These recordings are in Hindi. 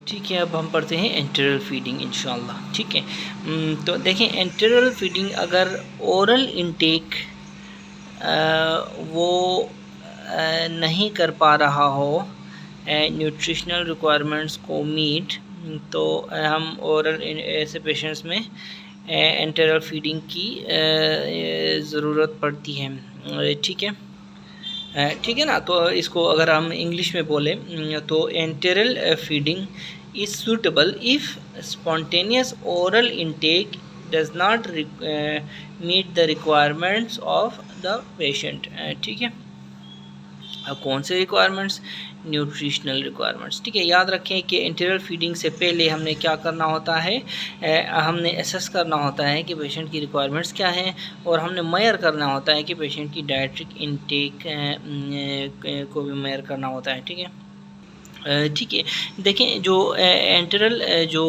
ठीक है, अब हम पढ़ते हैं एंटेरल फीडिंग इंशाल्लाह। ठीक है, तो देखें एंटेरल फीडिंग अगर ओरल इनटेक वो नहीं कर पा रहा हो न्यूट्रिशनल रिक्वायरमेंट्स को मीट, तो हम ओरल ऐसे पेशेंट्स में एंटेरल फीडिंग की ज़रूरत पड़ती है। ठीक है, ठीक है ना। तो इसको अगर हम इंग्लिश में बोलें तो enteral feeding is suitable if spontaneous oral intake does not meet the requirements of the patient। ठीक है, अब कौन से रिक्वायरमेंट्स? Nutritional requirements. ठीक है, याद रखें कि एंटेरल फीडिंग से पहले हमने क्या करना होता है, हमने एसेस करना होता है कि पेशेंट की रिक्वायरमेंट्स क्या हैं, और हमने मेजर करना होता है कि पेशेंट की डाइट्रिक इनटेक को भी मेजर करना होता है। ठीक है, ठीक है, देखें जो एंटेरल जो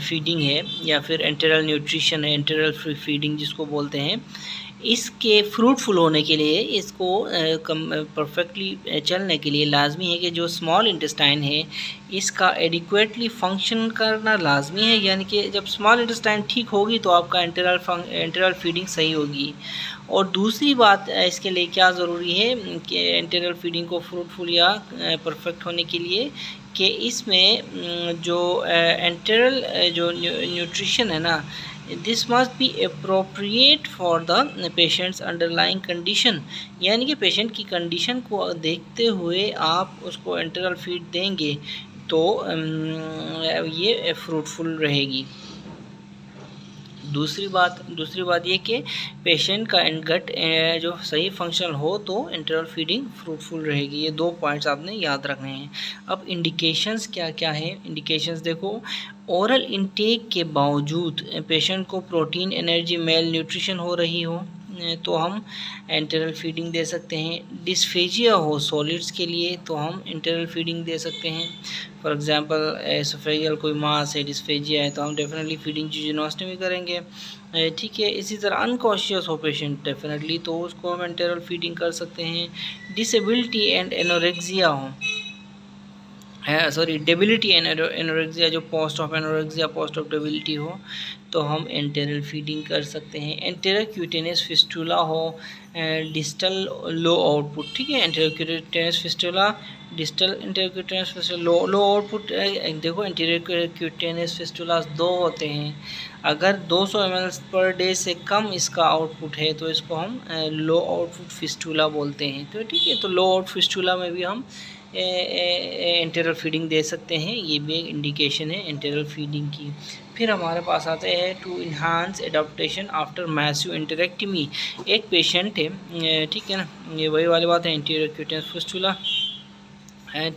फीडिंग है या फिर एंटेरल न्यूट्रिशन है, एंटेरल फीडिंग जिसको बोलते हैं, इसके फ्रूटफुल होने के लिए, इसको परफेक्टली चलने के लिए लाजमी है कि जो स्मॉल इंटेस्टाइन है इसका एडिक्वेटली फंक्शन करना लाजमी है। यानी कि जब स्मॉल इंटेस्टाइन ठीक होगी तो आपका एंटेरल फीडिंग सही होगी। और दूसरी बात इसके लिए क्या ज़रूरी है कि एंटेरल फीडिंग को फ्रूटफुल या परफेक्ट होने के लिए, कि इसमें जो एंटेरल जो न्यूट्रिशन है ना, this must be appropriate for the patients underlying condition. यानी कि पेशेंट की कंडीशन को देखते हुए आप उसको एंटेरल फीड देंगे तो ये फ्रूटफुल रहेगी। दूसरी बात ये कि पेशेंट का गट जो सही फंक्शनल हो तो एंटेरल फीडिंग फ्रूटफुल रहेगी। ये 2 पॉइंट्स आपने याद रखने हैं। अब इंडिकेशंस क्या क्या है? इंडिकेशंस देखो, ओरल इनटेक के बावजूद पेशेंट को प्रोटीन, एनर्जी, मेल न्यूट्रिशन हो रही हो तो हम एंटेरल फीडिंग दे सकते हैं। डिस्फेजिया हो सॉलिड्स के लिए तो हम एंटेरल फीडिंग दे सकते हैं। फॉर एग्जांपल एसोफेजियल कोई मास है, डिस्फेजिया है, तो हम डेफिनेटली फीडिंग जीजोनोस्टमी करेंगे। ठीक है, इसी तरह अनकॉन्शियस हो पेशेंट डेफिनेटली तो उसको हम एंटेरल फीडिंग कर सकते हैं। डिसेबिलिटी एंड एनोरेक्सिया हो, डेबिलिटी एंड एनोरेक्सिया, जो post of anorexia, post of debility हो तो हम एंटेरल फीडिंग कर सकते हैं। एंटेरल क्यूटेनियस फिस्टुला हो, डिस्टल लो आउटपुट। ठीक है, enteral cutaneous fistula, distal enteral cutaneous fistula low output. देखो एंटेरल क्यूटेनियस फिस्टुला 2 होते हैं। अगर 200 ml पर डे से कम इसका आउटपुट है तो इसको हम लो आउटपुट फिस्टुला बोलते हैं। तो ठीक है, तो लो आउट फिस्टुला में भी हम एंटेरल फीडिंग दे सकते हैं। ये भी एक इंडिकेशन है एंटेरल फीडिंग की। फिर हमारे पास आते हैं to enhance adaptation after massive enterectomy. एक पेशेंट है, ठीक है ना, ये वही वाली बात है, एंटीरियर क्यूटेनियस फिस्टुला।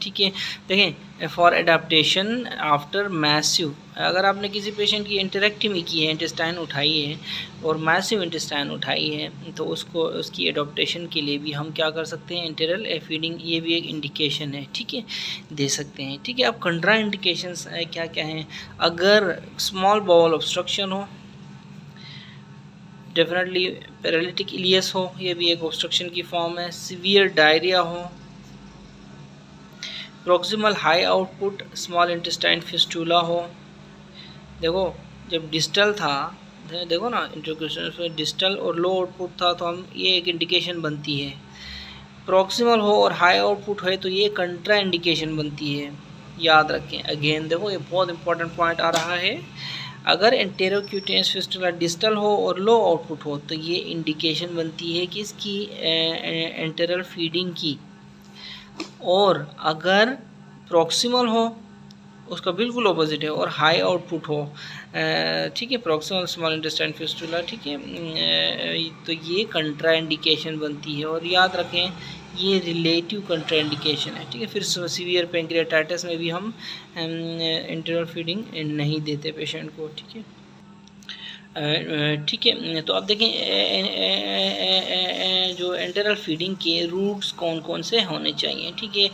ठीक है, देखें फॉर एडाप्टेशन आफ्टर मैसिव, अगर आपने किसी पेशेंट की इंटेरेक्टमी की है, इंटेस्टाइन उठाई है और मैसिव इंटेस्टाइन उठाई है, तो उसको उसकी एडाप्टेशन के लिए भी हम क्या कर सकते हैं, एंटेरल फीडिंग, ये भी एक इंडिकेशन है। ठीक है, दे सकते हैं। ठीक है, अब कंट्रा इंडिकेशंस क्या क्या हैं? अगर स्मॉल बाउल ऑब्स्ट्रक्शन हो, डेफिनेटली पैरालिटिक इलियस हो, ये भी एक ऑब्स्ट्रक्शन की फॉर्म है। सीवियर डायरिया हो, proximal high output small intestine fistula हो। देखो जब डिस्टल था, देखो ना इंट्रोक्यूशन में डिस्टल और लो आउटपुट था, तो हम ये एक इंडिकेशन बनती है। प्रॉक्सिमल हो और हाई आउटपुट है तो ये कंट्रा इंडिकेशन बनती है। याद रखें, अगेन देखो ये बहुत इंपॉर्टेंट पॉइंट आ रहा है। अगर एंटेरोक्यूटेनियस फिस्टुला डिस्टल हो और लो आउटपुट हो तो ये इंडिकेशन बनती है कि इसकी एंटेरल फीडिंग की। और अगर प्रॉक्सिमल हो, उसका बिल्कुल ऑपोजिट है, और हाई आउटपुट हो, ठीक है, प्रॉक्सिमल स्मॉल इंटेस्टाइन फिस्टुला, ठीक है, तो ये कंट्रा इंडिकेशन बनती है। और याद रखें ये रिलेटिव कंट्रा इंडिकेशन है। ठीक है, फिर सीवियर पैंक्रियाटाइटिस में भी हम एंटेरल फीडिंग नहीं देते पेशेंट को। ठीक है, ठीक है, तो अब देखें जो एंटेरल फीडिंग के रूट्स कौन कौन से होने चाहिए। ठीक है,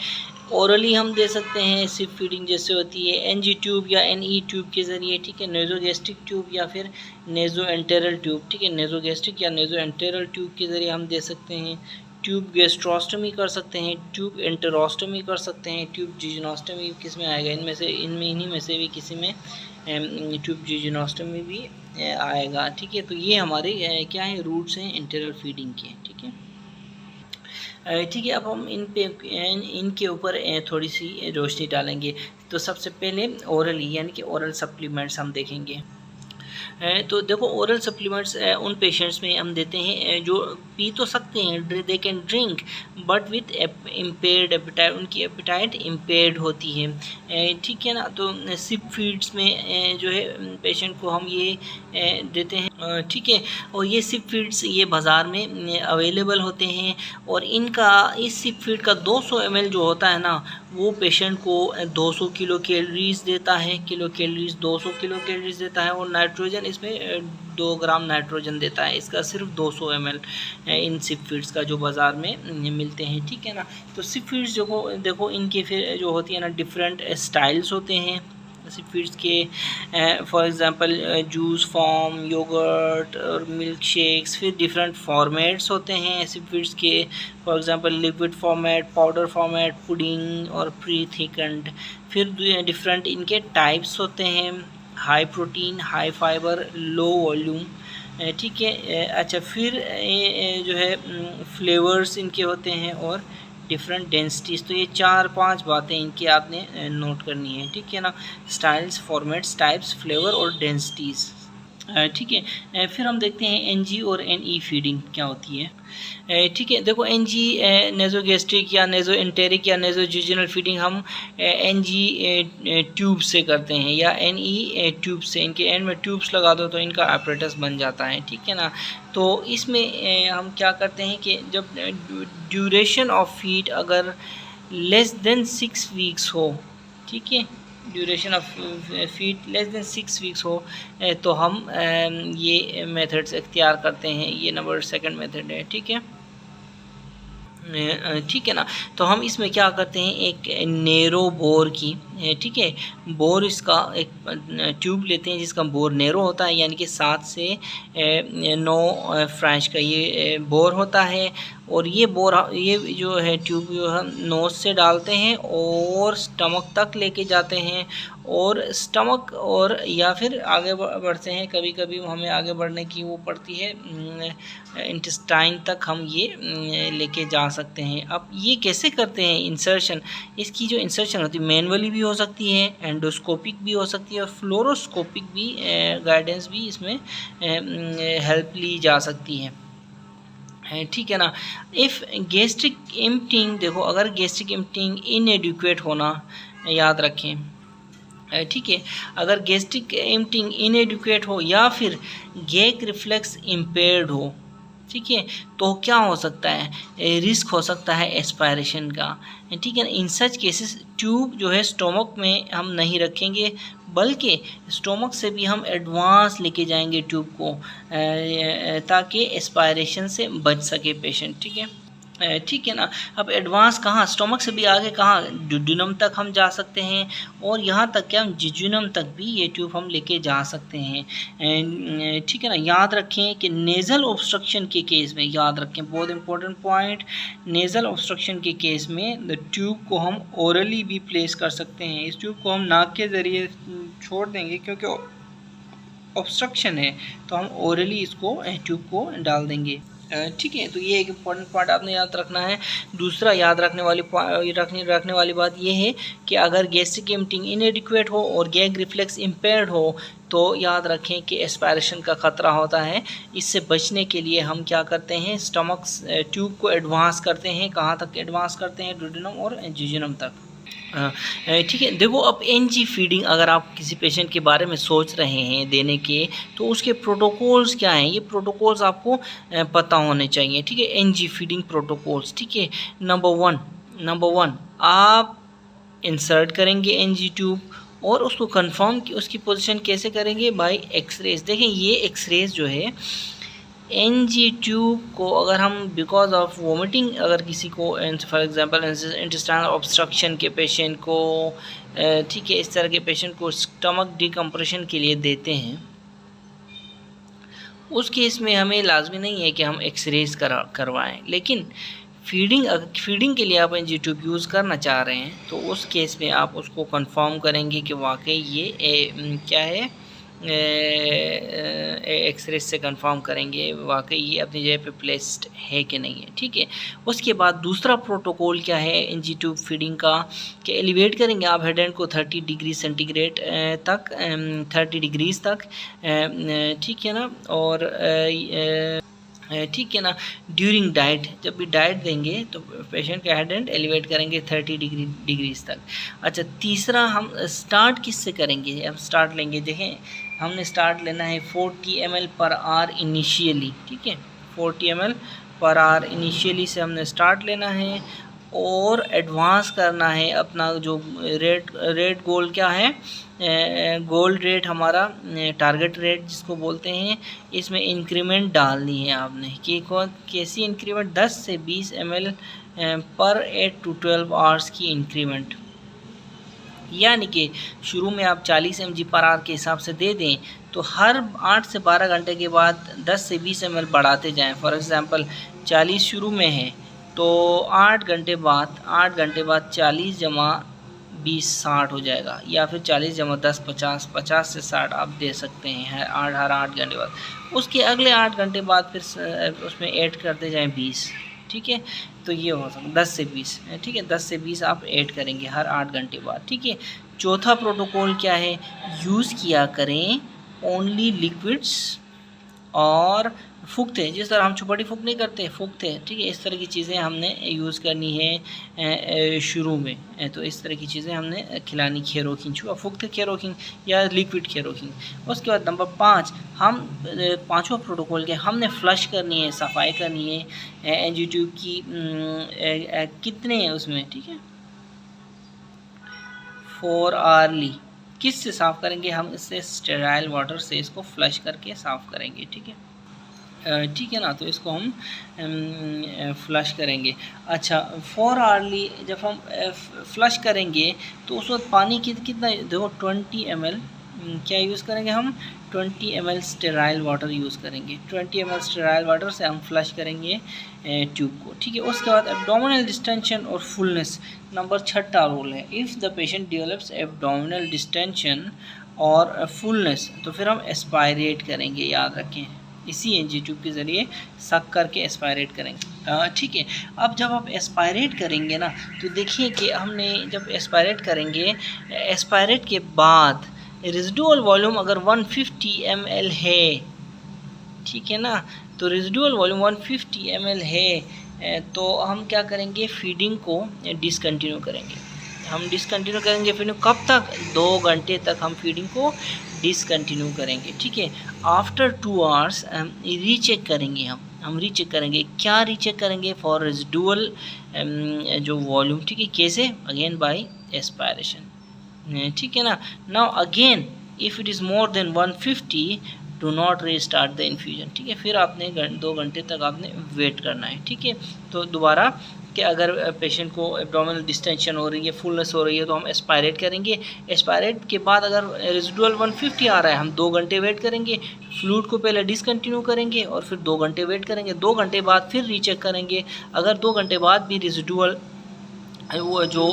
ओरली हम दे सकते हैं, सिप फीडिंग जैसे होती है एनजी ट्यूब या एनई ट्यूब के ज़रिए। ठीक है, नेजोगैस्ट्रिक ट्यूब या फिर नेजो एंटेरल ट्यूब। ठीक है, नेजोगैस्ट्रिक या नेजो एंटेरल ट्यूब के ज़रिए हम दे सकते हैं। ट्यूब गैस्ट्रोस्टमी कर सकते हैं, ट्यूब एंटेरोस्टमी कर सकते हैं, ट्यूब जिजनोस्टमी किस में आएगा, इन्हीं में से भी किसी में ट्यूब जिजनोस्टमी भी आएगा। ठीक है, तो ये हमारे क्या है, रूट्स हैं एंटेरल फीडिंग के। ठीक है, ठीक है, अब हम इनके ऊपर थोड़ी सी रोशनी डालेंगे। तो सबसे पहले ओरली यानी कि ओरल सप्लीमेंट्स हम देखेंगे। तो देखो ओरल सप्लीमेंट्स उन पेशेंट्स में हम देते हैं जो पी तो सकते हैं, they can drink but with impaired appetite, उनकी एपिटाइट इम्पेयर्ड होती है। ठीक है ना, तो सिप फीड्स में जो है पेशेंट को हम ये देते हैं। ठीक है, और ये सिप फीड्स ये बाज़ार में अवेलेबल होते हैं, और इनका इस सिप फीड का 200 ml जो होता है ना, वो पेशेंट को 200 किलो कैलोरीज देता है, 200 किलो कैलोरीज देता है, और नाइट्रोजन इसमें 2 ग्राम नाइट्रोजन देता है। इसका सिर्फ 200 ml इन सिप फीड्स का जो बाज़ार में मिलते हैं। ठीक है ना, तो सिप फीड्स जो देखो इनके फिर जो होती है ना, डिफरेंट स्टाइल्स होते हैं सिप फीड्स के। For example juice form, yogurt और मिल्क शेक्स, फिर डिफरेंट फॉर्मेट्स होते हैं सिप फीड्स के। For example liquid format, powder format, pudding और प्री थिकन्ड। फिर डिफरेंट इनके टाइप्स होते हैं, high protein, high fibre, low volume. ठीक है, अच्छा, फिर जो है फ्लेवर्स इनके होते हैं और डिफरेंट डेंसिटीज़। तो ये 4-5 बातें इनकी आपने नोट करनी है। ठीक है ना, स्टाइल्स, फॉर्मेट्स, टाइप्स, फ्लेवर और डेंसिटीज़। ठीक है, फिर हम देखते हैं एनजी और एनई फीडिंग क्या होती है। ठीक है, देखो एनजी नेज़ोगैस्ट्रिक या नेज़ो एंटेरिक या नेज़ोजिजिनल फीडिंग हम एनजी ट्यूब से करते हैं, या एनई ट्यूब से। इनके एंड में ट्यूब्स लगा दो तो इनका apparatus बन जाता है। ठीक है ना, तो इसमें हम क्या करते हैं कि जब ड्यूरेशन ऑफ फीड अगर लेस देन 6 वीक्स हो, ठीक है, duration of feed less than 6 weeks हो, तो हम ये मेथड्स इख्तियार करते हैं। ये नंबर 2 मेथड है। ठीक है, ठीक है ना, तो हम इसमें क्या करते हैं, एक नेरो बोर की, ठीक है, बोर इसका एक ट्यूब लेते हैं जिसका बोर नेरो होता है, यानी कि 7 से 9 फ्रेंच का ये बोर होता है। और ये बोर, ये जो है ट्यूब जो हम नोज से डालते हैं और स्टमक तक लेके जाते हैं, और स्टमक और या फिर आगे बढ़ते हैं, कभी कभी हमें आगे बढ़ने की वो पड़ती है, इंटेस्टाइन तक हम ये लेके जा सकते हैं। अब ये कैसे करते हैं इंसर्शन, इसकी जो इंसर्शन होती है मैनुअली भी हो सकती है, एंडोस्कोपिक भी हो सकती है, और फ्लोरोस्कोपिक भी गाइडेंस भी इसमें हेल्प ली जा सकती है। ठीक है ना, इफ़ गैस्ट्रिक एम्पटिंग, देखो अगर गैस्ट्रिक एम्पटिंग इनएडिक्वेट होना, याद रखें, ठीक है, अगर गैस्ट्रिक एम्पटिंग इनएडिक्वेट हो या फिर गैग रिफ्लेक्स इम्पेयर्ड हो, ठीक है, तो क्या हो सकता है, रिस्क हो सकता है एस्पायरेशन का। ठीक है ना, इन सच केसेस ट्यूब जो है स्टोमक में हम नहीं रखेंगे, बल्कि स्टोमक से भी हम एडवांस लेके जाएंगे ट्यूब को, ताकि एस्पायरेशन से बच सके पेशेंट। ठीक है, ठीक है ना, अब एडवांस कहाँ, स्टोमक से भी आगे कहाँ, ड्यूडेनम तक हम जा सकते हैं, और यहाँ तक क्या, जिजुनम तक भी ये ट्यूब हम लेके जा सकते हैं। ठीक है ना, याद रखें कि नेज़ल ऑब्स्ट्रक्शन के केस में, याद रखें बहुत इंपॉर्टेंट पॉइंट, नेज़ल ऑब्स्ट्रक्शन के केस में ट्यूब को हम ओरली भी प्लेस कर सकते हैं। इस ट्यूब को हम नाक के ज़रिए छोड़ देंगे क्योंकि ऑब्स्ट्रक्शन है, तो हम ओरली इसको ट्यूब को डाल देंगे। ठीक है, तो ये एक इम्पॉर्टेंट पॉइंट आपने याद रखना है। दूसरा याद रखने वाली बात ये है कि अगर गैस्ट्रिक एम्पटिंग इनएडिक्वेट हो और गैग रिफ्लेक्स इम्पेयर्ड हो, तो याद रखें कि एस्पायरेशन का ख़तरा होता है। इससे बचने के लिए हम क्या करते हैं, स्टमक ट्यूब को एडवांस करते हैं, कहाँ तक एडवांस करते हैं, ड्यूडेनम और जिजुनम तक। ठीक है, देखो अब एनजी फीडिंग अगर आप किसी पेशेंट के बारे में सोच रहे हैं देने के, तो उसके प्रोटोकॉल्स क्या हैं, ये प्रोटोकॉल्स आपको पता होने चाहिए। ठीक है, एनजी फीडिंग प्रोटोकॉल्स। ठीक है, नंबर वन आप इंसर्ट करेंगे एनजी ट्यूब, और उसको कंफर्म कि उसकी पोजीशन कैसे करेंगे, बाय एक्सरेज। देखें ये एक्सरेज जो है एनजी ट्यूब को अगर हम बिकॉज ऑफ वोमिटिंग, अगर किसी को फॉर एग्जांपल इंटेस्टाइनल ऑब्स्ट्रक्शन के पेशेंट को, ठीक है, इस तरह के पेशेंट को स्टमक डिकम्प्रेशन के लिए देते हैं, उस केस में हमें लाजमी नहीं है कि हम एक्सरेज करवाएं, लेकिन फीडिंग के लिए आप एनजी ट्यूब यूज़ करना चाह रहे हैं तो उस केस में आप उसको कंफर्म करेंगे कि वाकई ये क्या है, एक्सरे से कंफर्म करेंगे वाकई ये अपनी जगह पे प्लेस्ड है कि नहीं है। ठीक है, उसके बाद दूसरा प्रोटोकॉल क्या है एनजी ट्यूब फीडिंग का, कि एलिवेट करेंगे आप हेड एंड को 30 डिग्री सेंटीग्रेड तक, 30 डिग्रीज तक, ठीक है ना। और ठीक है ना, ड्यूरिंग डाइट, जब भी डाइट देंगे तो पेशेंट का हेड एंड एलिवेट करेंगे 30 डिग्रीज तक। अच्छा, तीसरा हम स्टार्ट किससे करेंगे, अब स्टार्ट लेंगे, देखें हमने स्टार्ट लेना है 40 ml पर आवर इनिशियली। ठीक है, 40 ml पर आवर इनिशियली से हमने स्टार्ट लेना है और एडवांस करना है अपना जो रेट गोल क्या है, गोल्ड रेट हमारा टारगेट रेट जिसको बोलते हैं, इसमें इंक्रीमेंट डालनी है आपने कि कैसी इंक्रीमेंट, 10 से 20 ml पर 8 to 12 आवर्स की इंक्रीमेंट, यानी कि शुरू में आप 40 mg पर आवर के हिसाब से दे दें तो हर 8 से 12 घंटे के बाद 10 से 20 ml बढ़ाते जाएं। फॉर एग्ज़ाम्पल 40 शुरू में है तो 8 घंटे बाद 40 जमा 20 60 हो जाएगा, या फिर 40 जमा 10 50, 50 से 60 आप दे सकते हैं हर 8 घंटे बाद। उसके अगले 8 घंटे बाद फिर उसमें ऐड करते जाएं 20। ठीक है, तो ये हो सकता है 10 से 20। ठीक है, 10 से 20 आप ऐड करेंगे हर 8 घंटे बाद। ठीक है, चौथा प्रोटोकॉल क्या है, यूज़ किया करें ओनली लिक्विड्स और फूकते, जिस तरह हम चौपाटी फूक नहीं करते, फूकते। ठीक है, इस तरह की चीज़ें हमने यूज़ करनी है शुरू में, तो इस तरह की चीज़ें हमने खिलानी, खैरोकिंग छुआ फूकते खैरोकिंग या लिक्विड खैरोकिंग। उसके बाद नंबर 5, हम पाँचवा प्रोटोकॉल के हमने फ्लश करनी है, सफाई करनी है एनजी ट्यूब की, कितने हैं उसमें। ठीक है, 4 आवर्ली। किस से साफ़ करेंगे, हम इससे स्टेराइल वाटर से इसको फ्लश करके साफ़ करेंगे। ठीक है, ठीक है ना, तो इसको हम फ्लश करेंगे। अच्छा, 4 आवर्ली जब हम फ्लश करेंगे तो उस वक्त पानी कितना देखो 20 ml क्या यूज़ करेंगे हम, 20 ml स्टेराइल वाटर यूज़ करेंगे। 20 ml स्टेराइल वाटर से हम फ्लश करेंगे ट्यूब को। ठीक है, उसके बाद एब्डोमिनल डिस्टेंशन और फुलनेस, नंबर 6 रूल है, if the patient develops abdominal distension और फुलनेस तो फिर हम एस्पायरेट करेंगे, याद रखें, इसी एनजी ट्यूब के ज़रिए सक करके एस्पायरेट करेंगे। ठीक है, अब जब आप एस्पायरेट करेंगे ना तो देखिए कि हमने जब एस्पायरेट करेंगे, एस्पायरेट के बाद रेजिडुअल वॉल्यूम अगर 150 ml है, ठीक है ना, तो रेजिडुअल वॉल्यूम 150 ml है, तो हम क्या करेंगे, फीडिंग को डिसकंटिन्यू करेंगे। हम डिसकंटिन्यू करेंगे फीडिंग कब तक, 2 घंटे तक हम फीडिंग को डिसकंटिन्यू करेंगे। ठीक है, आफ्टर 2 आवर्स रीचेक करेंगे, हम रीचेक करेंगे, क्या रीचेक करेंगे, फॉर रेजिडुअल जो वॉल्यूम। ठीक है, कैसे, अगेन बाय एस्पायरेशन। ठीक है ना, now again if it is more than 150 do not restart the infusion. ठीक है, फिर आपने 2 घंटे तक आपने वेट करना है। ठीक है, तो दोबारा कि अगर पेशेंट को एब्डोमिनल डिस्टेंशन हो रही है, फुलनेस हो रही है, तो हम एस्पायरेट करेंगे। एस्पायरेट के बाद अगर रेजिडुअल 150 आ रहा है, हम 2 घंटे वेट करेंगे, फ्लूइड को पहले डिसकंटिन्यू करेंगे और फिर 2 घंटे वेट करेंगे। 2 घंटे बाद फिर रीचेक करेंगे, अगर 2 घंटे बाद भी रेजिडुअल वो जो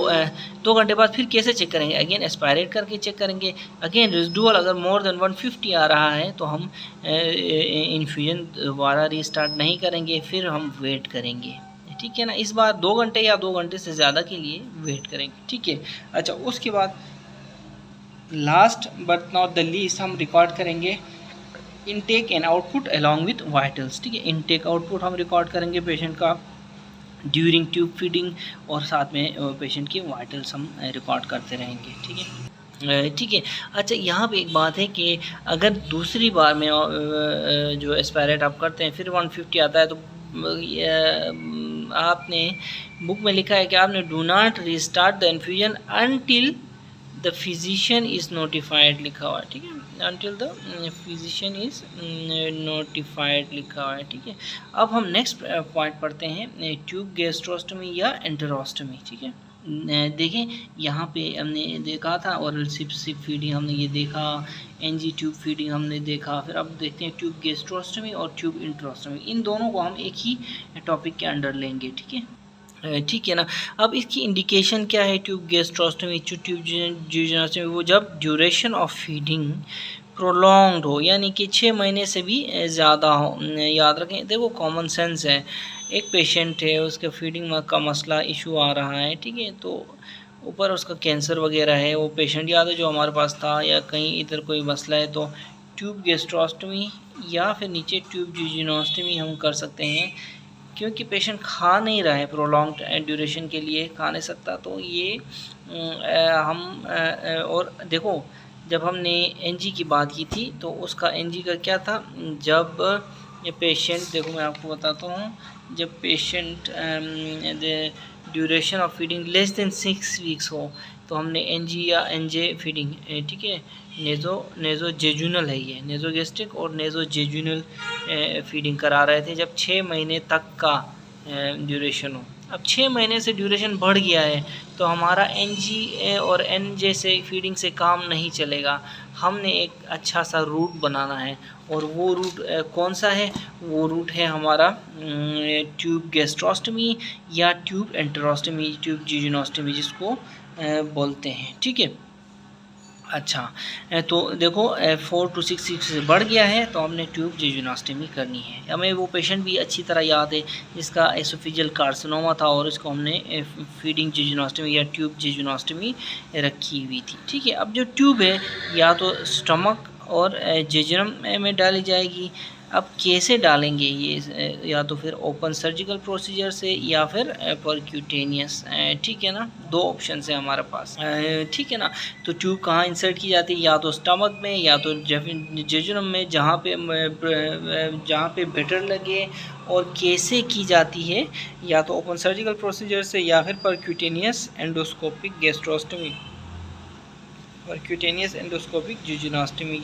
2 घंटे बाद फिर कैसे चेक करेंगे, अगेन एस्पायरेट करके चेक करेंगे। अगेन रेजिडुअल अगर मोर देन 150 आ रहा है तो हम इन्फ्यूजन दोबारा रीस्टार्ट नहीं करेंगे, फिर हम वेट करेंगे। ठीक है ना, इस बार 2 घंटे या 2 घंटे से ज़्यादा के लिए वेट करेंगे। ठीक है, अच्छा, उसके बाद last but not the least हम रिकॉर्ड करेंगे intake and output along with vitals. ठीक है, इनटेक आउटपुट हम रिकॉर्ड करेंगे पेशेंट का ड्यूरिंग ट्यूब फीडिंग, और साथ में पेशेंट के वाइटल्स हम रिकॉर्ड करते रहेंगे। ठीक है, ठीक है। अच्छा, यहाँ पे एक बात है कि अगर दूसरी बार में जो एस्पायरेट आप करते हैं फिर 150 आता है तो आपने बुक में लिखा है कि आपने do not restart the infusion until the physician is notified लिखा हुआ है। ठीक है, until the physician is notified लिखा हुआ है। ठीक है, अब हम नेक्स्ट पॉइंट पढ़ते हैं, ट्यूब गैस्ट्रोस्टमी या एंटेरोस्टमी। ठीक है, देखें यहाँ पे हमने देखा था ओरल सिप फीडिंग, हमने ये देखा, एनजी ट्यूब फीडिंग हमने देखा, फिर अब देखते हैं ट्यूब गैस्ट्रोस्टमी और ट्यूब इंटेरोस्टमी। इन दोनों को हम एक ही टॉपिक के अंडर लेंगे। ठीक है, ठीक है ना। अब इसकी इंडिकेशन क्या है ट्यूब गैस्ट्रोस्टमी ट्यूब जियोजेनोस्टमी, वो जब ड्यूरेशन ऑफ फीडिंग प्रोलॉन्ग्ड हो, यानी कि 6 महीने से भी ज़्यादा हो। याद रखें, देखो कॉमन सेंस है, एक पेशेंट है, उसके फीडिंग का मसला इशू आ रहा है, ठीक है, तो ऊपर उसका कैंसर वगैरह है, वो पेशेंट याद है जो हमारे पास था, या कहीं इधर कोई मसला है, तो ट्यूब गैस्ट्रोस्टमी या फिर नीचे ट्यूब जियोजेनोस्टमी हम कर सकते हैं, क्योंकि पेशेंट खा नहीं रहा है प्रोलॉन्ग्ड ड्यूरेशन के लिए, खा नहीं सकता, तो ये और देखो जब हमने एनजी की बात की थी तो उसका एनजी का क्या था, जब ये पेशेंट, देखो मैं आपको बताता हूँ, जब patient duration of feeding less than 6 weeks हो तो हमने एनजी या एनजे फीडिंग, ठीक है, नेज़ोजेजुनल है, ये नेज़ोगेस्ट्रिक और नेज़ोजेजुनल फीडिंग करा रहे थे जब 6 महीने तक का ड्यूरेशन हो। अब 6 महीने से ड्यूरेशन बढ़ गया है तो हमारा एनजी और एनजे से फीडिंग से काम नहीं चलेगा, हमने एक अच्छा सा रूट बनाना है, और वो रूट कौन सा है, वो रूट है हमारा ट्यूब गैस्ट्रोस्टमी या ट्यूब एंटेरोस्टमी, ट्यूब जियोजेनोस्टमी जिसको बोलते हैं, ठीक है। अच्छा, तो देखो 4 to 6 वीक्स से बढ़ गया है तो हमने ट्यूब जियोजेनोस्टमी करनी है। हमें वो पेशेंट भी अच्छी तरह याद है जिसका एसोफेजियल कार्सिनोमा था और इसको हमने फीडिंग जियोजेनोस्टमी या ट्यूब जियोजेनोस्टमी रखी हुई थी, ठीक है। अब जो ट्यूब है या तो स्टमक और जेजुनम में डाली जाएगी। अब कैसे डालेंगे ये, या तो फिर ओपन सर्जिकल प्रोसीजर से या फिर परक्यूटेनियस, ठीक है ना, 2 ऑप्शन है हमारे पास, ठीक है ना। तो ट्यूब कहाँ इंसर्ट की जाती है, या तो स्टमक में या तो जेजुनम में, जहाँ पे बेटर लगे, और कैसे की जाती है, या तो ओपन सर्जिकल प्रोसीजर से या फिर परक्यूटेनियस एंडोस्कोपिक गैस्ट्रोस्टमी, परक्यूटेनियस एंडोस्कोपिक जियोजेनोस्टमी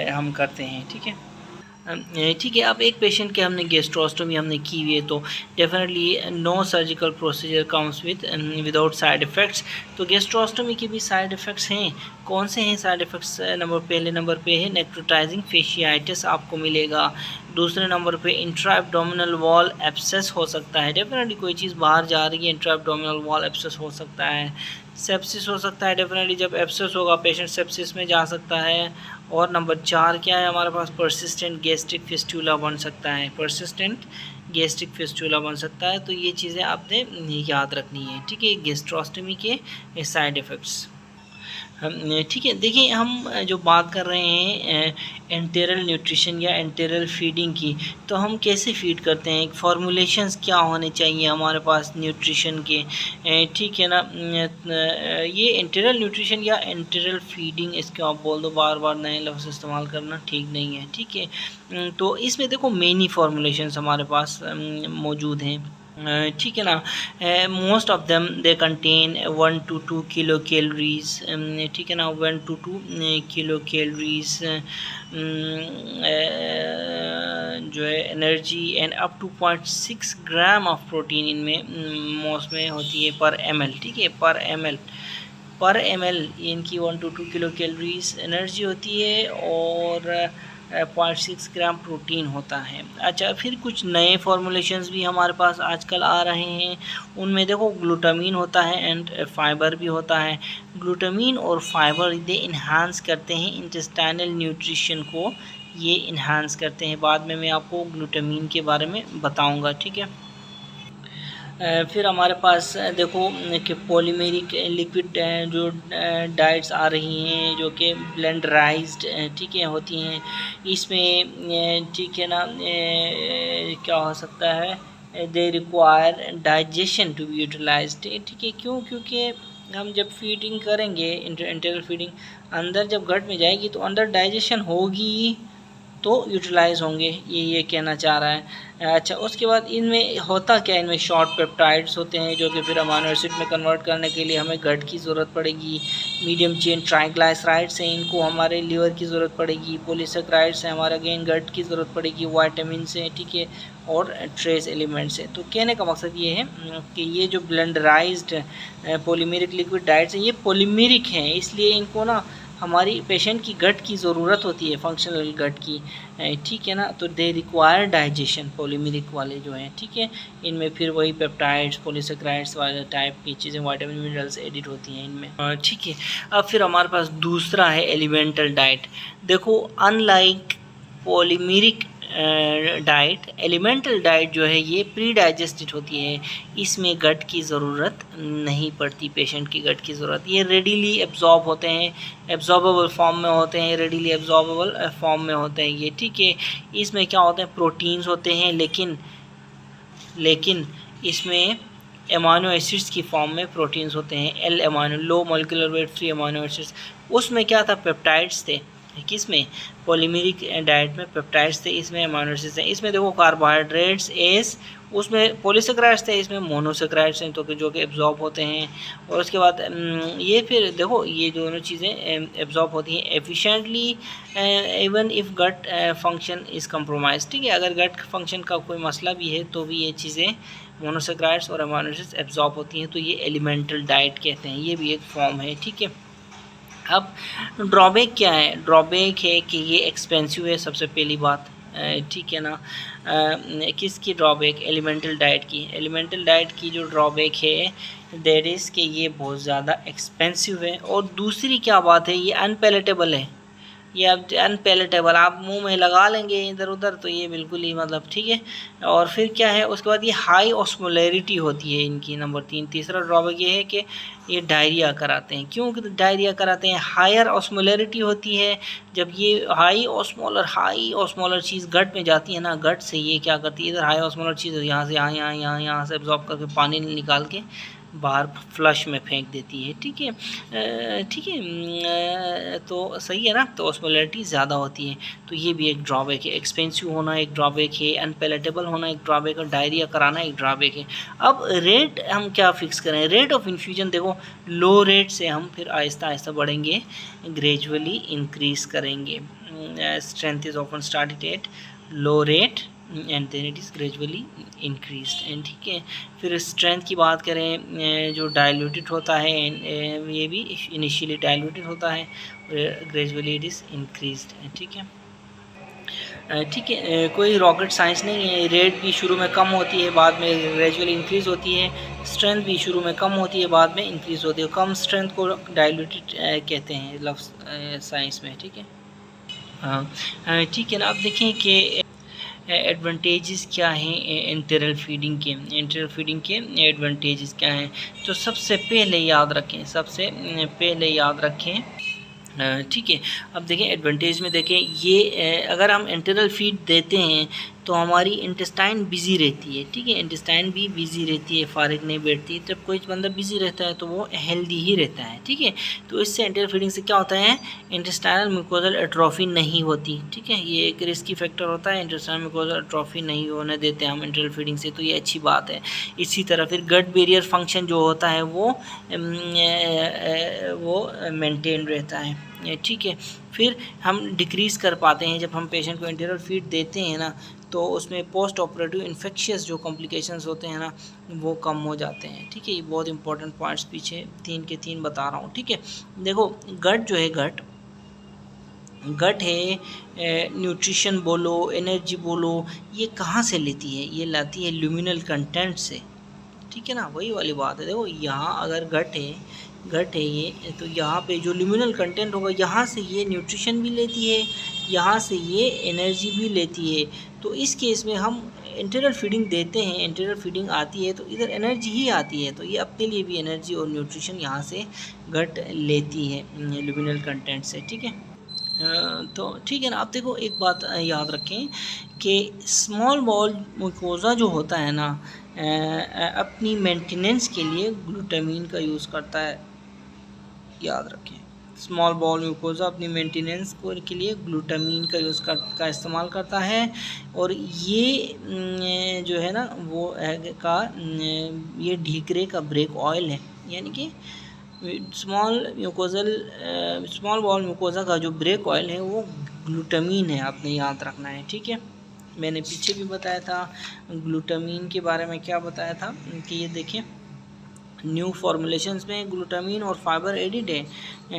हम करते हैं, ठीक है। ठीक है, अब एक पेशेंट के हमने गैस्ट्रोस्टमी हमने की हुई है तो definitely no surgical procedure comes without side effects. तो गैस्ट्रोस्टमी के भी साइड इफ़ेक्ट्स हैं, कौन से हैं साइड इफ़ेक्ट्स, पहले नंबर पे है नेक्रोटाइजिंग फेशियाइटिस आपको मिलेगा, दूसरे नंबर पे इंट्रा एब्डोमिनल वॉल एब्सेस हो सकता है, डेफिनेटली कोई चीज़ बाहर जा रही है, इंट्रा एब्डोमिनल वॉल एब्सेस हो सकता है, सेप्सिस हो सकता है, डेफिनेटली जब एब्सेस होगा पेशेंट सेप्सिस में जा सकता है, और नंबर 4 क्या है हमारे पास, परसिस्टेंट गैस्ट्रिक फिस्टूला बन सकता है, परसिस्टेंट गैस्ट्रिक फिस्टूला बन सकता है। तो ये चीज़ें आपने याद रखनी है, ठीक है, गैस्ट्रोस्टमी के साइड इफ़ेक्ट्स। ठीक है, देखिए हम जो बात कर रहे हैं एंटेरल न्यूट्रिशन या एंटेरल फीडिंग की, तो हम कैसे फीड करते हैं, फॉर्मूलेशंस क्या होने चाहिए हमारे पास न्यूट्रिशन के, ठीक है ना। ये एंटेरल न्यूट्रिशन या एंटेरल फीडिंग, इसको आप बोल दो, बार बार नए लफ्ज़ इस्तेमाल करना ठीक नहीं है, ठीक है। तो इसमें देखो मेनी फॉर्मूलेशंस हमारे पास मौजूद हैं, ठीक है ना। Most of them they contain 1 to 2 kilo calories, ठीक है ना, 1 to 2 किलो कैलोरीज जो है energy, and up to 0.6 gram of protein इनमें मोस्ट में होती है पर ml, ठीक है, पर ml इनकी 1 to 2 किलो कैलोरीज एनर्जी होती है और 0.6 ग्राम प्रोटीन होता है। अच्छा, फिर कुछ नए फॉर्मुलेशंस भी हमारे पास आजकल आ रहे हैं, उनमें देखो ग्लूटामीन होता है एंड फाइबर भी होता है। ग्लूटामीन और फाइबर ये इन्हांस करते हैं इंटेस्टाइनल न्यूट्रिशन को, ये इन्हांस करते हैं, बाद में मैं आपको ग्लूटामीन के बारे में बताऊँगा, ठीक है। फिर हमारे पास देखो कि पॉलीमेरिक लिक्विड जो डाइट्स आ रही हैं जो कि ब्लेंडराइज्ड, ठीक है, होती हैं, इसमें ठीक है ना क्या हो सकता है, they require digestion to be utilised, ठीक है, क्यों, क्योंकि हम जब फीडिंग करेंगे इंटरनल फीडिंग अंदर जब गट में जाएगी तो अंदर डाइजेशन होगी तो यूटिलाइज़ होंगे, ये कहना चाह रहा है। अच्छा, उसके बाद इनमें होता क्या, इनमें शॉर्ट पेप्टाइड्स होते हैं जो कि फिर अमाइनो एसिड में कन्वर्ट करने के लिए हमें गट की ज़रूरत पड़ेगी। मीडियम चेन ट्राइग्लाइसराइड्स हैं, इनको हमारे लीवर की ज़रूरत पड़ेगी। पॉलीसेकेराइड्स हैं, हमारे अगेन गट की ज़रूरत पड़ेगी। वाइटामिन हैं, ठीक है, और ट्रेस एलिमेंट्स हैं। तो कहने का मकसद ये है कि ये जो ब्लेंडराइज्ड पॉलीमेरिक लिक्विड डाइट्स हैं ये पॉलीमेरिक हैं, इसलिए इनको ना हमारी पेशेंट की गट की ज़रूरत होती है, फंक्शनल गट की, ठीक है ना। तो दे रिक्वायर डाइजेशन, पॉलीमेरिक वाले जो हैं, ठीक है। इनमें फिर वही पेप्टाइड्स, पॉलीसेकेराइड्स वाले टाइप की चीज़ें, विटामिन मिनरल्स एडिट होती हैं इनमें, ठीक है। अब फिर हमारे पास दूसरा है एलिमेंटल डाइट। देखो unlike polymeric diet, elemental diet जो है ये प्री डाइजेस्टेड होती है, इसमें गट की ज़रूरत नहीं पड़ती, पेशेंट की गट की ज़रूरत, ये रेडीली एब्जॉर्ब होते हैं, एब्जॉर्बेबल फॉर्म में होते हैं, रेडीली एब्जॉर्बेबल फॉर्म में होते हैं ये, ठीक है। इसमें क्या होते हैं, प्रोटीन्स होते हैं, लेकिन इसमें एमाइनो एसिड्स की फॉर्म में प्रोटीन्स होते हैं, L amino, low molecular weight free amino acids. उसमें क्या था, पेप्टाइड्स थे, किसमें, पॉलीमेरिक डाइट में पेप्टाइड्स थे, इसमें एमाइनो एसिड्स हैं। इसमें देखो कार्बोहाइड्रेट्स एस, उसमें पॉलीसेकेराइड्स थे, इसमें मोनोसेकेराइड्स हैं, तो कि जो कि एब्जॉर्ब होते हैं। और उसके बाद ये फिर देखो ये दोनों चीज़ें एब्जॉर्ब होती हैं efficiently even if gut function is compromise, ठीक है। अगर गट फंक्शन का कोई मसला भी है तो भी ये चीज़ें मोनोसेकेराइड्स और एमाइनो एसिड्स एब्जॉर्ब होती हैं, तो ये एलिमेंटल डाइट कहते हैं, ये भी एक फॉर्म है, ठीक है। अब ड्रॉबैक क्या है, ड्रॉबैक है कि ये एक्सपेंसिव है, सबसे पहली बात, ठीक है ना। किसकी ड्रॉबैक, एलिमेंटल डाइट की, एलिमेंटल डाइट की जो ड्रॉबैक है दैट इज़ कि ये बहुत ज़्यादा एक्सपेंसिव है। और दूसरी क्या बात है, ये अनपैलेटेबल है, ये अब अनपैलेटेबल, आप मुंह में लगा लेंगे इधर उधर तो ये बिल्कुल ही मतलब, ठीक है। और फिर क्या है, उसके बाद ये हाई ऑस्मोलैरिटी होती है इनकी, नंबर 3। तीसरा ड्रॉबैक ये है कि ये डायरिया कराते हैं। क्यों डायरिया कराते हैं, हायर ऑस्मोलैरिटी होती है। जब ये हाई ऑस्मोलर चीज़ गट में जाती है ना, गट से ये क्या करती है, इधर हाई ऑस्मोलर चीज़ यहाँ से यहाँ से एब्जॉर्ब करके पानी निकाल के बाहर फ्लश में फेंक देती है, ठीक है, ठीक है। तो सही है ना, तो ऑस्मोलैरिटी ज़्यादा होती है, तो ये भी एक ड्रॉबैक है। एक्सपेंसिव होना एक ड्रॉबैक है, अनपैलेटेबल होना एक ड्रॉबैक है, डायरिया कराना एक ड्रॉबैक है। अब रेट हम क्या फिक्स करें, रेट ऑफ इन्फ्यूजन देखो लो रेट से हम फिर आहिस्ता आहिस्ता बढ़ेंगे, ग्रेजुअली इंक्रीज करेंगे। Strength is often started at low rate and then it is gradually increased and, ठीक है। फिर स्ट्रेंथ की बात करें, जो डाइल्यूटेड होता है, ये भी इनिशियली डाइल्यूटेड होता है, ग्रेजुअली इट इज़ इंक्रीज्ड, ठीक है, ठीक है। कोई रॉकेट साइंस नहीं है, रेट भी शुरू में कम होती है, बाद में ग्रेजुअली इंक्रीज़ होती है, स्ट्रेंथ भी शुरू में कम होती है, बाद में इंक्रीज़ होती है। कम स्ट्रेंथ को डाइल्यूटेड कहते हैं लफ्ज़ साइंस में, ठीक है, हाँ, ठीक है ना। अब देखें कि एडवांटेजेस क्या हैं एंटेरल फीडिंग के, एडवांटेजेस क्या हैं। तो सबसे पहले याद रखें, ठीक है। अब देखें एडवांटेज में, देखें ये अगर हम एंटेरल फीड देते हैं तो हमारी इंटेस्टाइन बिज़ी रहती है, ठीक है, इंटेस्टाइन भी बिज़ी रहती है, फारिग नहीं बैठती। जब कोई बंदा बिज़ी रहता है तो वो हेल्दी ही रहता है, ठीक है। तो इससे एंटेरल फीडिंग से क्या होता है, इंटेस्टाइनल म्यूकोजल एट्रोफी नहीं होती, ठीक है, ये एक रिस्की फैक्टर होता है, इंटेस्टाइनल म्यूकोजल एट्रोफी नहीं होने देते हम एंटेरल फीडिंग से, तो ये अच्छी बात है। इसी तरह फिर गट बैरियर फंक्शन जो होता है वो मेंटेन रहता है, ठीक है। फिर हम डिक्रीज़ कर पाते हैं जब हम पेशेंट को एंटेरल फीड देते हैं ना, तो उसमें पोस्ट ऑपरेटिव इन्फेक्शियस जो कॉम्प्लिकेशंस होते हैं ना वो कम हो जाते हैं, ठीक है। ये बहुत इंपॉर्टेंट पॉइंट्स पीछे 3 के 3 बता रहा हूँ, ठीक है। देखो गट जो है, गट है, न्यूट्रिशन बोलो, एनर्जी बोलो, ये कहाँ से लेती है, ये लाती है ल्यूमिनल कंटेंट से, ठीक है ना, वही वाली बात है। देखो यहाँ अगर गट है ये, तो यहाँ पे जो ल्यूमिनल कंटेंट होगा यहाँ से ये न्यूट्रिशन भी लेती है, यहाँ से ये एनर्जी भी लेती है। तो इस केस में हम एंटेरल फीडिंग देते हैं, एंटेरल फीडिंग आती है तो इधर एनर्जी ही आती है, तो ये अपने लिए भी एनर्जी और न्यूट्रिशन यहाँ से गट लेती है ल्यूमिनल कंटेंट से, ठीक है। तो ठीक है ना। आप देखो एक बात याद रखें कि स्मॉल बॉल म्यूकोज़ा जो होता है ना, अपनी मेंटेनेंस के लिए ग्लूटामीन का यूज़ करता है, याद रखें। स्मॉल बॉल म्यूकोज़ा अपनी मेंटेनेंस के लिए ग्लूटामीन का का इस्तेमाल करता है, और ये जो है ना वो ये ढीकरे का ब्रेक ऑयल है, यानी कि स्मॉल बॉल म्यूकोज़ा का जो ब्रेक ऑयल है वो ग्लूटामीन है, आपने याद रखना है, ठीक है। मैंने पीछे भी बताया था ग्लूटामीन के बारे में, क्या बताया था कि ये देखें न्यू फॉर्मुलेशंस में ग्लूटामीन और फाइबर एडिड है,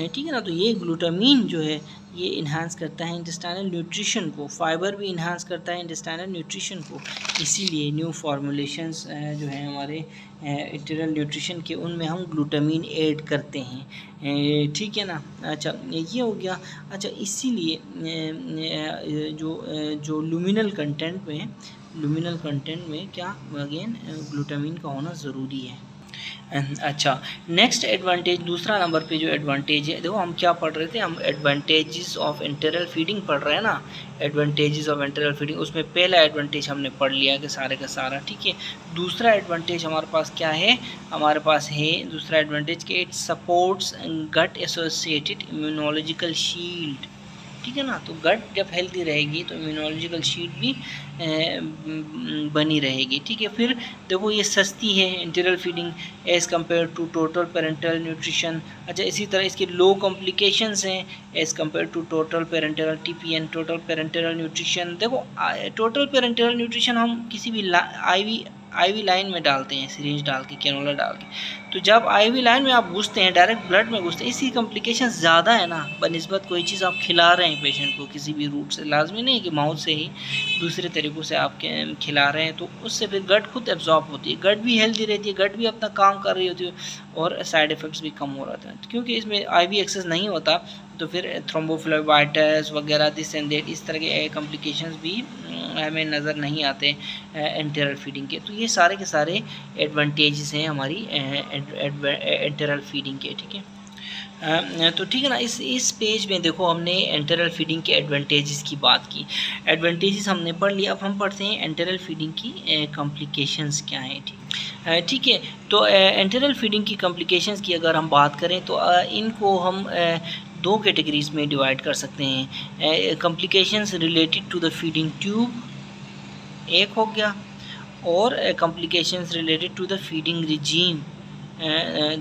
ठीक है ना। तो ये ग्लूटामीन जो है ये इन्हांस करता है इंटेस्टाइनल न्यूट्रिशन को, फाइबर भी इन्हांस करता है इंटेस्टाइनल न्यूट्रिशन को, इसीलिए न्यू फॉर्मुलेशंस जो है हमारे इंटरनल न्यूट्रिशन के उनमें हम ग्लूटामीन ऐड करते हैं, ठीक है ना। अच्छा ये हो गया। अच्छा इसीलिए जो लुमिनल कंटेंट में क्या अगेन ग्लूटामीन का होना ज़रूरी है। अच्छा नेक्स्ट एडवांटेज, दूसरा नंबर पे जो एडवांटेज है, देखो हम क्या पढ़ रहे थे, हम एडवांटेजेस ऑफ इंटरनल फीडिंग पढ़ रहे हैं ना, एडवांटेजेस ऑफ इंटरनल फीडिंग, उसमें पहला एडवांटेज हमने पढ़ लिया कि सारे का सारा, ठीक है। दूसरा एडवांटेज हमारे पास क्या है, हमारे पास है दूसरा एडवांटेज कि it supports gut associated immunological shield, ठीक है ना। तो गट जब हेल्दी रहेगी तो इम्यूनोलॉजिकल शीट भी बनी रहेगी, ठीक है। फिर देखो ये सस्ती है enteral feeding as compare to total parenteral nutrition. अच्छा इसी तरह इसके लो कॉम्प्लिकेशंस हैं as compare to total parenteral TPN, total parenteral nutrition. देखो टोटल पेरेंटल न्यूट्रिशन हम किसी भी आईवी लाइन में डालते हैं, सिरिंज डाल के, कैनोला डाल के। तो जब आईवी लाइन में आप घुसते हैं, डायरेक्ट ब्लड में घुसते हैं, इसकी कॉम्प्लिकेशन ज़्यादा है ना बनिस्बत कोई चीज़ आप खिला रहे हैं पेशेंट को किसी भी रूट से, लाजमी नहीं कि माउथ से ही, दूसरे तरीक़ों से आप खिला रहे हैं, तो उससे फिर गट खुद एब्जॉर्ब होती है, गट भी हेल्दी रहती है, गट भी अपना काम कर रही होती है और साइड इफ़ेक्ट्स भी कम हो रहे हैं। क्योंकि इसमें आईवी एक्सेस नहीं होता तो फिर थ्रोम्बोफ्लेबाइटिस वगैरह दिस एंड दैट इस तरह के कॉम्प्लिकेशंस भी हमें नज़र नहीं आते एंटेरल फीडिंग के। तो ये सारे के सारे एडवांटेजेस हैं हमारी एंटेरल फीडिंग के, ठीक है। तो ठीक है ना, इस पेज में देखो हमने एंटेरल फीडिंग के एडवांटेजेस की बात की, एडवांटेजेस हमने पढ़ लिया। अब हम पढ़ते हैं एंटेरल फीडिंग की कॉम्प्लिकेशंस क्या हैं, ठीक है। तो एंटेरल फीडिंग की कॉम्प्लिकेशंस की अगर हम बात करें तो इनको हम दो कैटेगरीज में डिवाइड कर सकते हैं। Complications related to the feeding tube एक हो गया, और complications related to the feeding regime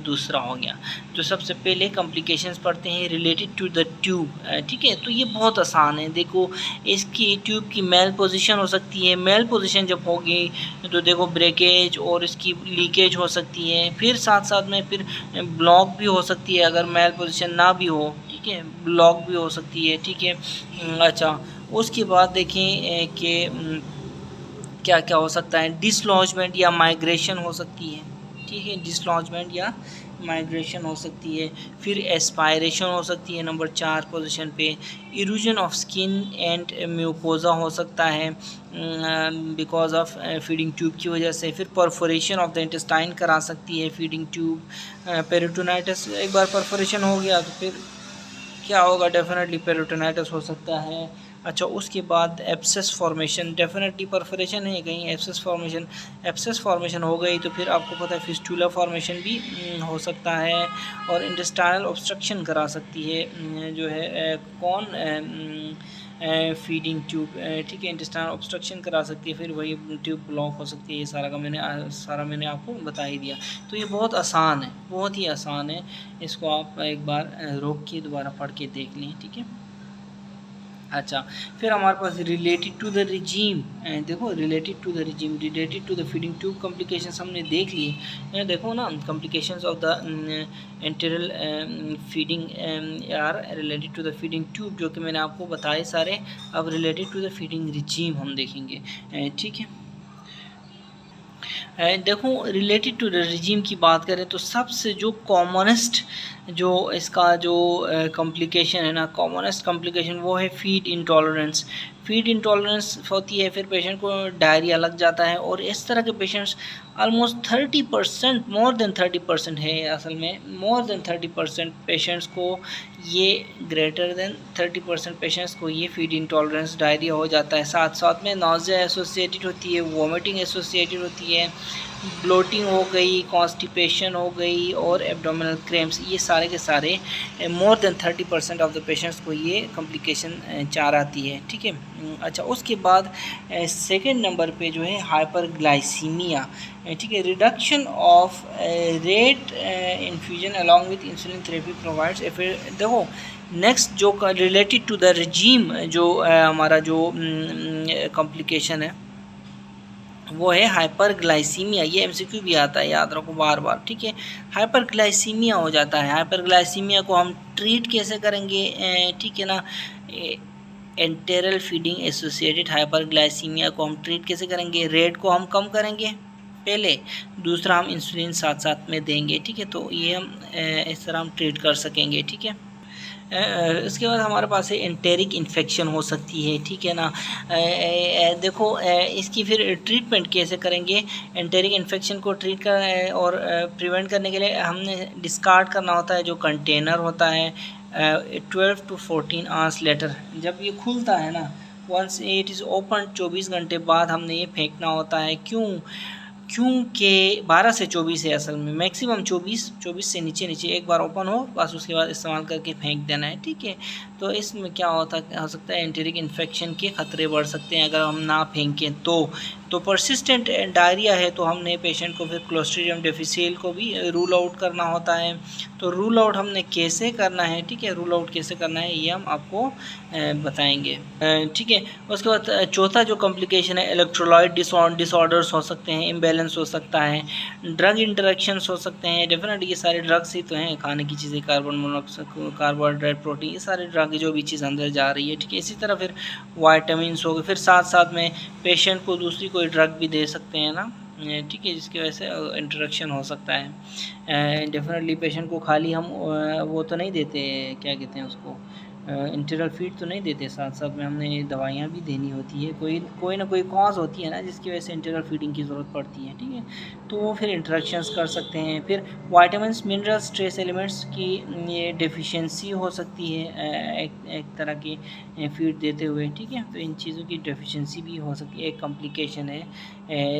दूसरा हो गया। तो सबसे पहले कॉम्प्लिकेशंस पढ़ते हैं रिलेटेड टू द ट्यूब, ठीक है। तो ये बहुत आसान है, देखो इसकी ट्यूब की मेल पोजीशन हो सकती है, मेल पोजीशन जब होगी तो देखो ब्रेकेज और इसकी लीकेज हो सकती है, फिर साथ साथ में फिर ब्लॉक भी हो सकती है, अगर मेल पोजीशन ना भी हो, ठीक है, ब्लॉक भी हो सकती है, ठीक है। अच्छा उसके बाद देखें कि क्या क्या हो सकता है, डिसलॉजमेंट या माइग्रेशन हो सकती है, ठीक है, डिसलॉजमेंट या माइग्रेशन हो सकती है। फिर एस्पायरेशन हो सकती है नंबर 4 पोजीशन पे। Erosion of skin and mucosa हो सकता है बिकॉज ऑफ फीडिंग ट्यूब की वजह से। फिर परफोरेशन ऑफ द इंटेस्टाइन करा सकती है फीडिंग ट्यूब। पेरिटोनाइटिस, एक बार परफोरेशन हो गया तो फिर क्या होगा, डेफिनेटली पेरिटोनाइटिस हो सकता है। अच्छा उसके बाद एब्सेस फॉर्मेशन, डेफिनेटली परफोरेशन है कहीं, एब्सेस फॉर्मेशन हो गई तो फिर आपको पता है फिस्टुला फॉर्मेशन भी हो सकता है। और इंटेस्टाइनल ऑब्स्ट्रक्शन करा सकती है जो है कौन फीडिंग ट्यूब, ठीक है, इंटेस्टाइनल ऑब्स्ट्रक्शन करा सकती है, फिर वही ट्यूब ब्लॉक हो सकती है। ये सारा मैंने आपको बता ही दिया। तो ये बहुत आसान है, बहुत ही आसान है, इसको आप एक बार रोक के दोबारा पढ़ के देख लें, ठीक है। अच्छा फिर हमारे पास रिलेटेड टू द रिजीम, देखो related to the feeding tube complications हमने देख लिए। देखो ना complications of the enteral feeding are related to the feeding tube, जो कि मैंने आपको बताए सारे। अब related to the feeding regime हम देखेंगे, ठीक है। देखो रिलेटेड टू द रिजीम की बात करें तो सबसे जो कॉमनेस्ट जो इसका जो कॉम्प्लिकेशन है ना, कॉमनेस्ट कॉम्प्लिकेशन वो है फीड इंटॉलरेंस। फीड इंटॉलरेंस होती है, फिर पेशेंट को डायरिया लग जाता है, और इस तरह के पेशेंट्स ऑलमोस्ट 30%, मोर देन 30% है, असल में मोर देन 30% पेशेंट्स को ये, ग्रेटर देन 30% पेशेंट्स को ये फीड इंटॉलरेंस डायरिया हो जाता है। साथ साथ में नॉज़िया एसोसिएटेड होती है, वोमिटिंग एसोसिएटेड होती है, ब्लोटिंग हो गई, कॉन्स्टिपेशन हो गई, और एब्डोमिनल क्रैम्प्स, ये सारे के सारे more than 30% of the patients को ये कॉम्प्लिकेशन चार आती है, ठीक है। अच्छा उसके बाद सेकंड नंबर पे जो है हाइपरग्लाइसीमिया, ठीक है, reduction of rate infusion along with insulin therapy provides. फिर देखो नेक्स्ट जो रिलेटेड टू द रिजीम जो हमारा जो कॉम्प्लिकेशन है, वो है हाइपरग्लाइसीमिया। ये एमसीक्यू भी आता है, याद रखो बार बार, ठीक है। हाइपरग्लाइसीमिया हो जाता है। हाइपरग्लाइसीमिया को हम ट्रीट कैसे करेंगे, ठीक है ना। एंटेरल फीडिंग एसोसिएटेड हाइपरग्लाइसीमिया को हम ट्रीट कैसे करेंगे, रेट को हम कम करेंगे पहले, दूसरा हम इंसुलिन साथ साथ में देंगे, ठीक है। तो ये हम इस तरह हम ट्रीट कर सकेंगे, ठीक है। इसके बाद हमारे पास है एंटेरिक इन्फेक्शन हो सकती है, ठीक है ना। देखो इसकी फिर ट्रीटमेंट कैसे करेंगे। एंटेरिक इन्फेक्शन को ट्रीट कर और प्रिवेंट करने के लिए हमने डिस्कार्ड करना होता है जो कंटेनर होता है 12 to 14 आवर्स लेटर। जब ये खुलता है ना, वंस इट इज़ ओपन, 24 घंटे बाद हमने ये फेंकना होता है। क्योंकि 12 से 24 है असल में, मैक्सिमम 24 से नीचे एक बार ओपन हो बस, उसके बाद इस्तेमाल करके फेंक देना है, ठीक है। तो इसमें क्या हो सकता है, एंटेरिक इन्फेक्शन के ख़तरे बढ़ सकते हैं अगर हम ना फेंकें तो परसिस्टेंट डायरिया है तो हमने पेशेंट को फिर क्लोस्ट्रीडियम डिफिसिल को भी रूल आउट करना होता है। तो रूल आउट हमने कैसे करना है, ठीक है, रूल आउट कैसे करना है ये हम आपको बताएंगे, ठीक है। उसके बाद चौथा जो कॉम्प्लिकेशन है, इलेक्ट्रोलाइट डिसऑर्डर्स हो सकते हैं, इम्बैलेंस हो सकता है, ड्रग इंटरेक्शंस हो सकते हैं। डेफिनेटली ये सारे ड्रग्स ही तो हैं, खाने की चीज़ें, कार्बन मोनोऑक्साइड, कार्बोहाइड्रेट, प्रोटीन, ये सारे ड्रग जो भी चीज़ अंदर जा रही है, ठीक है। इसी तरह फिर वाइटामिन हो गए, फिर साथ साथ में पेशेंट को दूसरी कोई ड्रग भी दे सकते हैं ना, ठीक है, जिसकी वजह से इंटरेक्शन हो सकता है। डेफिनेटली पेशेंट को खाली हम वो तो नहीं देते, क्या कहते हैं उसको, इंटरनल फीड तो नहीं देते, साथ साथ में हमने दवाइयाँ भी देनी होती है। कोई ना कोई कॉज होती है ना जिसकी वजह से इंटरनल फीडिंग की ज़रूरत पड़ती है, ठीक है। तो वो फिर इंटरेक्शंस कर सकते हैं। फिर वाइटामिन्स, मिनरल्स, ट्रेस एलिमेंट्स की ये डेफिशिएंसी हो सकती है एक तरह की फीड देते हुए, ठीक है। तो इन चीज़ों की डेफिशिएंसी भी हो सकती है, एक कॉम्प्लिकेशन है,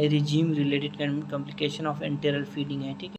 regime related complication of enteral feeding है, ठीक है।